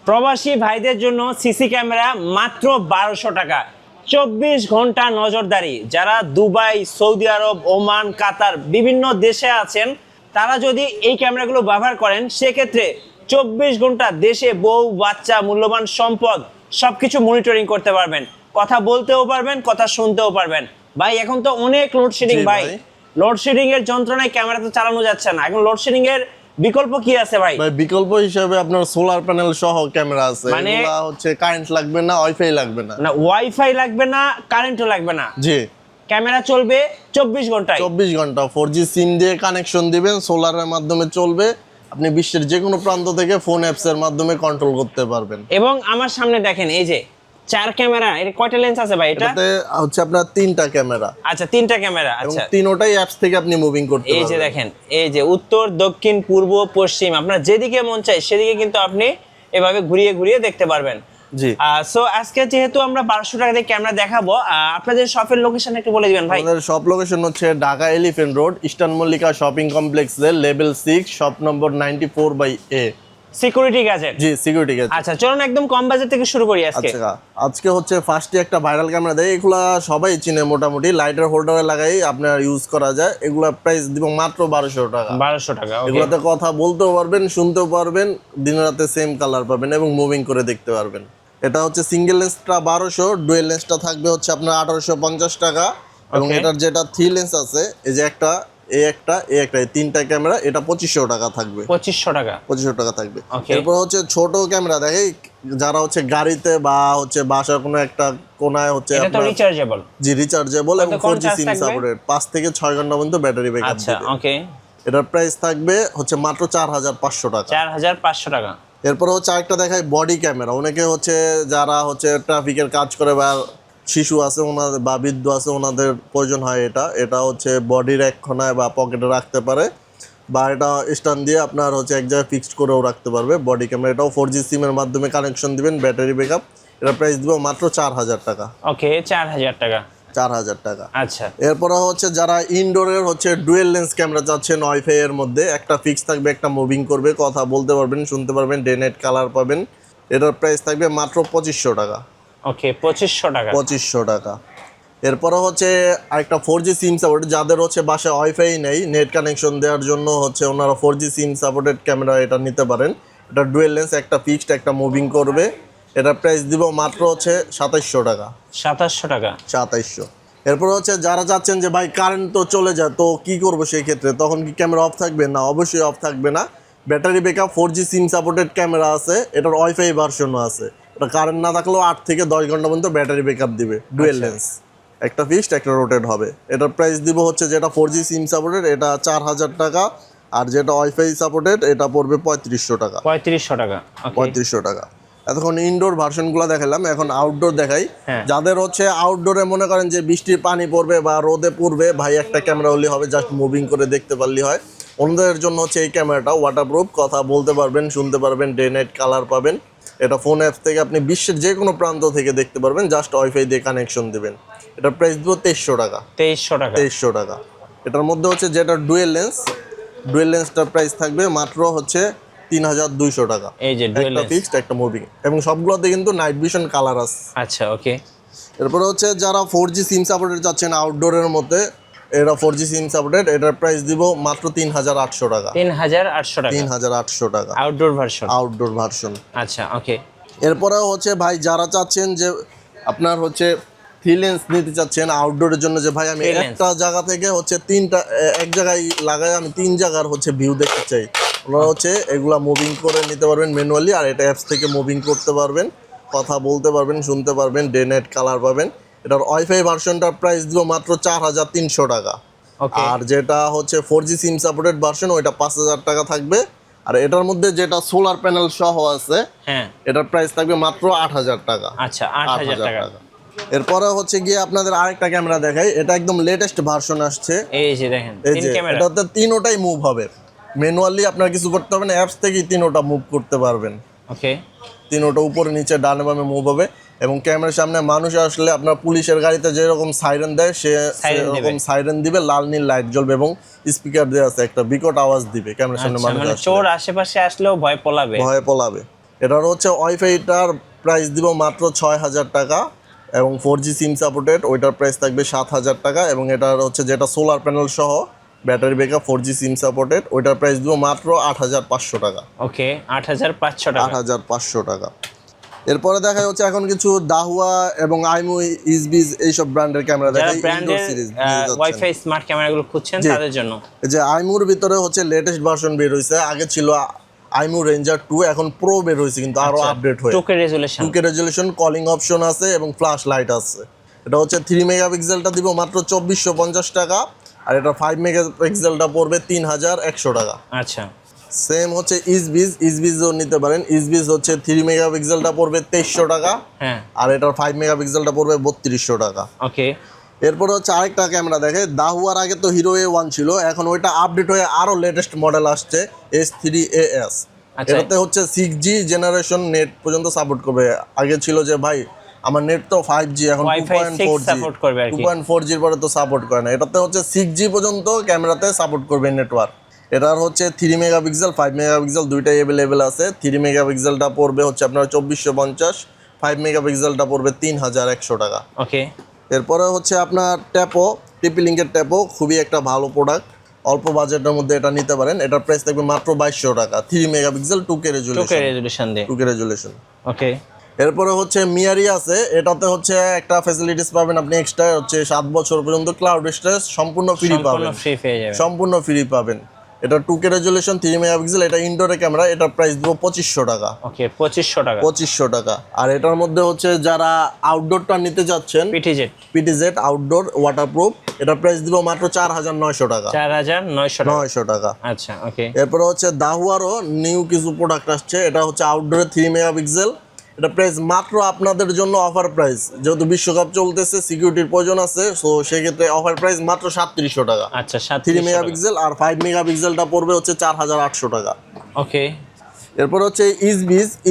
প্রবাসী ভাইদের জন্য সিসি ক্যামেরা মাত্র 1200 টাকা, 24 ঘন্টা নজরদারি। যারা দুবাই, সৌদি আরব, ওমান, কাতার বিভিন্ন দেশে আছেন, তারা যদি এই ক্যামেরাগুলো ব্যবহার করেন, সেক্ষেত্রে 24 ঘন্টা দেশে বউ, বাচ্চা, মূল্যবান সম্পদ সবকিছু মনিটরিং করতে পারবেন, কথা বলতেও পারবেন, কথা শুনতেও পারবেন। ভাই এখন তো অনেক লোডশেডিং ভাই, লোডশেডিং এর যন্ত্রণায় ক্যামেরা তো চালানো যাচ্ছে না। এখন লোডশেডিং এর বিকল্প কি আছে ভাই? ভাই বিকল্প হিসেবে আপনার সোলার প্যানেল সহ ক্যামেরা আছে। এগুলা হচ্ছে কারেন্ট লাগবে না, ওয়াইফাই লাগবে না। না ওয়াইফাই লাগবে না, কারেন্টও লাগবে না। জি, ক্যামেরা চলবে 24 ঘন্টায়। 24 ঘন্টা 4G সিম দিয়ে কানেকশন দিবেন, সোলারের মাধ্যমে চলবে। আপনি বিশ্বের যে কোনো প্রান্ত থেকে ফোন অ্যাপস এর মাধ্যমে কন্ট্রোল করতে পারবেন। এবং আমার সামনে দেখেন এই যে 4 ক্যামেরা, এর কয়টা লেন্স আছে ভাই? এটাতে হচ্ছে আপনার 3টা ক্যামেরা। আচ্ছা 3টা ক্যামেরা। আচ্ছা তিনোটাই অ্যাপস থেকে আপনি মুভিং করতে পারবেন। এই যে দেখেন, এই যে উত্তর, দক্ষিণ, পূর্ব, পশ্চিম, আপনার যেদিকে মন চায় সেদিকে কিন্তু আপনি এভাবে ঘুরিয়ে ঘুরিয়ে দেখতে পারবেন। জি। সো আজকে যেহেতু আমরা 1200 টাকা দিয়ে ক্যামেরা দেখাবো, আপনাদের শপের লোকেশন একটু বলে দিবেন ভাই। আমাদের শপ লোকেশন হচ্ছে Dhaka elephant road, eastern Mallika shopping কমপ্লেক্সের level 6, shop number 94/A। Security gadget. জি, সিকিউরিটি গ্যাজেট। আচ্ছা চলুন একদম কম বাজেট থেকে শুরু করি আজকে। আজকে হচ্ছে ফার্স্টে একটা ভাইরাল ক্যামেরা দেয়, এগুলা সবাই চিনে মোটামুটি, লাইটার হোল্ডারে লাগাই আপনার ইউজ করা যায়। এগুলা প্রাইস দিব মাত্র 1200 টাকা। 1200 টাকা। এগুলাতে কথা বলতেও পারবেন, শুনতেও পারবেন, দিন রাতে সেম কালার পাবেন এবং মুভিং করে দেখতে পারবেন। এটা হচ্ছে সিঙ্গেল লেন্সটা 1200, ডুয়েল লেন্সটা থাকবে হচ্ছে আপনার 1850 টাকা। এবং এটার যেটা 3 লেন্স আছে, এই যে একটা, এই তিনটা ক্যামেরা, এটা 2500 টাকা থাকবে। 2500 টাকা। 2500 টাকা থাকবে। এরপর হচ্ছে ছোট ক্যামেরা দেখে যারা হচ্ছে গাড়িতে বা হচ্ছে বাসার কোনো একটা কোনায় হচ্ছে এটা তো রিচার্জেবল। জি, রিচার্জেবল এবং 4G সিম সাপোর্টেড, 5 থেকে 6 ঘন্টা পর্যন্ত ব্যাটারি ব্যাকআপ আচ্ছা দিবে। ওকে। এটার প্রাইস থাকবে হচ্ছে মাত্র 4500 টাকা। 4500 টাকা। এরপর হচ্ছে আরেকটা দেখাই বডি ক্যামেরা। অনেকে হচ্ছে যারা হচ্ছে ট্রাফিকের কাজ করে বা শিশু আছে ওনাদের বা বৃদ্ধ আছে, ওনাদের প্রয়োজন হয় এটা হচ্ছে বডির এক কোনায় বা পকেটে রাখতে পারে, বা এটা স্ট্যান্ড দিয়ে আপনার হচ্ছে এক জায়গায় ফিক্সড করেও রাখতে পারবে। বডি ক্যামেরা এটাও 4G সিমের মাধ্যমে কানেকশন দিবেন, ব্যাটারি ব্যাকআপ। এটা প্রাইস দিব মাত্র 4000 টাকা। ওকে 4000 টাকা। 4000 টাকা। আচ্ছা এরপরে হচ্ছে যারা ইনডোরের হচ্ছে ডুয়েল লেন্স ক্যামেরা চাচ্ছেন, ওয়াইফাই এর মধ্যে, একটা ফিক্স থাকবে, একটা মুভিং করবে, কথা বলতে পারবেন, শুনতে পারবেন, ডে নাইট কালার পাবেন। এটার প্রাইস থাকবে মাত্র 2500 টাকা। ওকে 2500 টাকা। 2500 টাকা। এরপরে হচ্ছে আরেকটা 4G সিম সাপোর্ট, যাদের হচ্ছে বাসায় ওয়াইফাই নেই, নেট কানেকশন দেওয়ার জন্য হচ্ছে ওনারা 4G সিম সাপোর্টেড ক্যামেরা এটা নিতে পারেন। এটা ডুয়েল লেন্স, একটা ফিক্সড, একটা মুভিং করবে। এটার প্রাইস দিব মাত্র হচ্ছে 2700 টাকা। 2700 টাকা। 2700। এরপর হচ্ছে যারা চাচ্ছেন যে ভাই কারেন্ট তো চলে যায়, তো কি করবো সেই ক্ষেত্রে, তখন কি ক্যামেরা অফ থাকবে? না, অবশ্যই অফ থাকবে না। Battery backup 4G SIM supported camera আছে, এটার ওয়াইফাই ভার্সনও আছে। এটা কারেন্ট না থাকলেও 8 থেকে 10 ঘন্টা পর্যন্ত ব্যাটারি ব্যাকআপ দিবে। ডুয়েল লেন্স, একটা ফিক্সড, একটা রোটেট হবে। এটার প্রাইস দিব হচ্ছে যেটা 4G সিম সাপোর্টেড, এটা 4000 টাকা। আর যেটা ওয়াইফাই সাপোর্টেড, এটা পড়বে 3500 টাকা। 3500 টাকা। 3500 টাকা। এতক্ষণ ইনডোর ভার্সনগুলো দেখালাম, এখন আউটডোর দেখাই। যাদের হচ্ছে আউটডোরে মনে করেন যে বৃষ্টির পানি পড়বে বা রোদে পড়বে, ভাই একটা ক্যামেরা হলে হবে, জাস্ট মুভিং করে দেখতে পারলেই হয়। ওনাদের জন্য হচ্ছে এই ক্যামেরাটা ওয়াটারপ্রুফ, কথা বলতে পারবেন, শুনতে পারবেন, ডে নাইট কালার পাবেন। এটা ফোন অ্যাপস থেকে আপনি বিশ্বের যে কোনো প্রান্ত থেকে দেখতে পারবেন, জাস্ট ওয়াইফাই দিয়ে কানেকশন দেবেন। এটার প্রাইস দিব 2300 টাকা। 2300 টাকা। 2300 টাকা। এটার মধ্যে হচ্ছে যেটা ডুয়েল লেন্সটার প্রাইস থাকবে মাত্র হচ্ছে 3200 টাকা। এই যে ডুয়েল লেন্স, একটা ফিক্সড, একটা মুভিং, এবং সবগুলোতে কিন্তু নাইট ভিশন কালার আছে। আচ্ছা ওকে। এরপরে হচ্ছে যারা 4G সিম সাপোর্টেড চাচ্ছেন আউটডোরের মধ্যে, এটা 4G সিম সাপোর্টেড, এটার প্রাইস দিব মাত্র 3800 টাকা। 3800 টাকা। 3800 টাকা আউটডোর ভার্সন। Outdoor version. আচ্ছা ওকে। এরপরে হচ্ছে ভাই যারা চাচ্ছেন যে আপনার হচ্ছে 3 লেন্স নিতে চাচ্ছেন আউটডোরের জন্য, যে ভাই আমি একটা জায়গা থেকে হচ্ছে এক জায়গায় লাগাই আমি 3 জায়গার হচ্ছে ভিউ দেখতে চাই, ওনারা হচ্ছে এগুলা মুভিং করে নিতে পারবেন ম্যানুয়ালি। আর এটা অ্যাপস থেকে মুভিং করতে পারবেন, কথা বলতে পারবেন, শুনতে পারবেন, ডে নাইট কালার পাবেন। এটার ওয়াইফাই ভার্সনটার প্রাইস দিব মাত্র 4300 টাকা। আর যেটা হচ্ছে 4G সিম সাপোর্টেড ভার্সন, ওইটা 5000 টাকা থাকবে। আর এটার মধ্যে যেটা সোলার প্যানেল সহ আছে, এটার প্রাইস থাকবে মাত্র 8000 টাকা। আচ্ছা 8000 টাকা। এরপরে হচ্ছে গিয়ে আপনাদের আরেকটা ক্যামেরা দেখাই, এটা একদম লেটেস্ট ভার্সন আসছে। এই যে দেখেন, এই যে এটাতে 3টাই মুভ হবে, ম্যানুয়ালি আপনার কিছু করতে হবে না, অ্যাপস থেকেই 3টা মুভ করতে পারবেন। ওকে 3টা উপরে নিচে ডানে বামে মুভ হবে। এবং ক্যামেরার সামনে মানুষ আসলে আপনার পুলিশের গাড়িতে যেরকম সাইরেন দেয়, সেরকম সাইরেন দিবে, লাল নীল লাইট জ্বলবে এবং স্পিকার দেওয়া আছে, একটা বিকট আওয়াজ দিবে ক্যামেরার সামনে মানুষ আসলে। চোর আশেপাশে আসলেও ভয় পলাবে। এটার হচ্ছে ওয়াইফাইটার প্রাইস দিব মাত্র 6,000 টাকা এবং 4G সিম সাপোর্টেড, ওইটার প্রাইস থাকবে 7,000 টাকা এবং এটার হচ্ছে যেটা সোলার প্যানেল সহ battery backup 4G SIM supported, ওইটার প্রাইস দিব মাত্র 8,500 টাকা। ওকে, 8,500 টাকা। 8,500 টাকা। এরপরে দেখা হচ্ছে এখন কিছু দাহুয়া এবং আইমু ইসবিজ এইসব ব্র্যান্ডের ক্যামেরা যারা দেখাই, ব্র্যান্ডের ইনডোর সিরিজ ওয়াইফাই স্মার্ট ক্যামেরাগুলো খুঁজছেন তাদের জন্য। এই যে আইমুর ভিতরে হচ্ছে লেটেস্ট ভার্সন বের হয়েছে, আগে ছিল আইমু রেঞ্জার 2, এখন প্রো বের হয়েছে কিন্তু আরো আপডেট হয়ে 2K resolution. 2K resolution, calling option আছে এবং ফ্ল্যাশ লাইট আছে। এটা হচ্ছে 3 মেগাপিক্সেলটা দিব মাত্র 2,450 টাকা আর এটা 5 মেগাপিক্সেলটা পড়বে 3,100 টাকা। আচ্ছা, সেম হচ্ছে ইসবিজও নিতে পারেন। ইসবিজ হচ্ছে 3 মেগাপিক্সেলটা পড়বে 2,300 টাকা হ্যাঁ, আর এটার 5 মেগাপিক্সেলটা পড়বে 3,200 টাকা। ওকে। এরপরে হচ্ছে আরেকটা ক্যামেরা দেখে, দাহুয়ার আগে তো হিরো A1 ছিল, এখন ওইটা আপডেট হয়ে আরো লেটেস্ট মডেল আসছে S3AS। আচ্ছা। এটাতে হচ্ছে 6G জেনারেশন নেট পর্যন্ত সাপোর্ট করবে। আগে ছিল যে ভাই আমার নেট তো 5G, এখন Wi-Fi 6 সাপোর্ট করবে আর কি। 2.4G এর পরে তো সাপোর্ট করে না। এটাতে হচ্ছে 6G পর্যন্ত ক্যামেরাতে সাপোর্ট করবে নেটওয়ার্ক। এটার হচ্ছে 3 মেগাপিক্সেল 5 মেগাপিক্সেল দুইটাই অ্যাভেলেবেল আছে। 3 মেগাপিক্সেলটা পড়বে হচ্ছে আপনার 2,450, 5 মেগাপিক্সেলটা পড়বে 3,100 টাকা। ওকে। এরপরে হচ্ছে আপনার টিপি লিঙ্কের ট্যাপো খুবই একটা ভালো প্রোডাক্ট, অল্প বাজেটের মধ্যে এটা নিতে পারেন। এটার প্রাইস থাকবে মাত্র 2,200 টাকা, 3 মেগাপিক্সেল 2K রেজোলিউশন দিয়ে। 2K resolution. ওকে। এরপরে হচ্ছে মিয়ারি আছে, এটাতে হচ্ছে একটা ফ্যাসিলিটিস পাবেন আপনি এক্সট্রা, হচ্ছে 7 বছর পর্যন্ত ক্লাউড স্টোরেজ সম্পূর্ণ ফ্রি পাবেন। ফ্রি পেয়ে যাবেন। সম্পূর্ণ ফ্রি পাবেন। এটা 2K রেজোলিউশন 3 মেগাপিক্সেল, এটা ইনডোরে ক্যামেরা, এটার প্রাইস দিব 2,500 টাকা। ওকে, 2,500 টাকা। 2,500 টাকা। আর এটার মধ্যে হচ্ছে যারা আউটডোরটা নিতে যাচ্ছেন, পিটিজেড আউটডোর ওয়াটারপ্রুফ, এটার প্রাইস দিব মাত্র 4,900 টাকা। 4,900 টাকা। আচ্ছা, ওকে। এরপরে হচ্ছে দাহুয়ারও নিউ কিছু প্রোডাক্ট আসছে, এটা হচ্ছে আউটডোরে 3 মেগাপিক্সেল, এটা প্রাইস মাত্র আপনাদের জন্য অফার প্রাইস, যেহেতু বিশ্বকাপ চলতেছে সিকিউরিটির প্রয়োজন আছে, সো সেক্ষেত্রে অফার প্রাইস মাত্র 3,700 টাকা। আচ্ছা, 3 মেগাপিক্সেল আর 5 মেগাপিক্সেলটা পড়বে হচ্ছে 4,800 টাকা। ওকে। এরপর হচ্ছে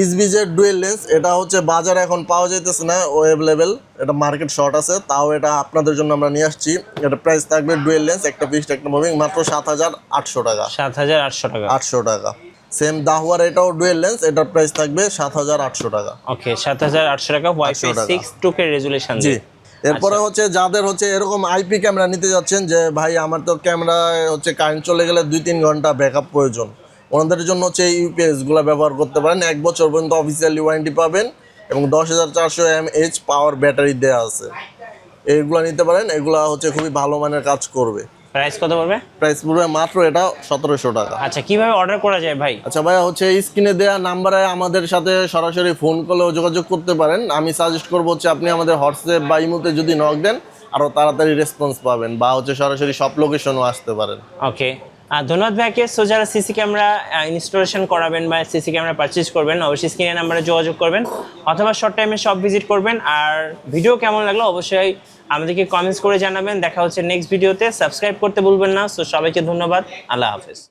ইসবিজের ডুয়েল লেন্স, এটা হচ্ছে বাজারে এখন পাওয়া যাইতেছে না, অ্যাভেলেবেল, এটা মার্কেট শর্ট আছে, তাও এটা আপনাদের জন্য আমরা নিয়ে আসছি। এটা প্রাইস থাকবে ডুয়েল লেন্স, একটা ফিক্সড একটা মুভিং, মাত্র 7,800 টাকা। 7,800 টাকা। 800 টাকা। সেম দাহুয়ার এটাও ডুয়েল লেন্স, এটার প্রাইস থাকবে 7,800 টাকা। ওকে, 7,800 টাকা, ওয়াইফাই 6 2K রেজোলিউশন জি। এরপরে হচ্ছে যাদের হচ্ছে এরকম আইপি ক্যামেরা নিতে যাচ্ছেন যে ভাই আমার তো ক্যামেরা হচ্ছে কারেন্ট চলে গেলে 2-3 ঘন্টা ব্যাকআপ প্রয়োজন, ওনাদের জন্য হচ্ছে এই ইউপিএস গুলো ব্যবহার করতে পারেন। 1 বছর পর্যন্ত অফিসিয়ালি ওয়ারেন্টি পাবেন এবং 10,400 mAh পাওয়ার ব্যাটারি দেওয়া আছে। এইগুলো নিতে পারেন, এগুলা হচ্ছে খুবই ভালো মানের কাজ করবে। প্রাইস কত পড়বে? প্রাইস পড়বে মাত্র এটা 1,700 টাকা। আচ্ছা, কিভাবে অর্ডার করা যায় ভাই? আচ্ছা ভাইয়া, হচ্ছে স্ক্রিনে দেওয়া নাম্বারে আমাদের সাথে সরাসরি ফোন কলেও যোগাযোগ করতে পারেন। আমি সাজেস্ট করবো হচ্ছে আপনি আমাদের হোয়াটসঅ্যাপ বা ইমোতে যদি নক দেন আরও তাড়াতাড়ি রেসপন্স পাবেন, বা হচ্ছে সরাসরি সব লোকেশনও আসতে পারেন। ওকে, ধন্যবাদ ভাইকে। সো যারা সিসি ক্যামেরা ইনস্টলেশন করাবেন বা সিসি ক্যামেরা পারচেজ করবেন, অবশ্যই স্ক্রিনের নাম্বারে যোগাযোগ করবেন অথবা শর্ট টাইমে সব ভিজিট করবেন। আর ভিডিও কেমন লাগলো অবশ্যই আমাদেরকে কমেন্টস করে জানাবেন। দেখা হচ্ছে নেক্সট ভিডিওতে। সাবস্ক্রাইব করতে ভুলবেন না। সো সবাইকে ধন্যবাদ। আল্লাহ হাফেজ।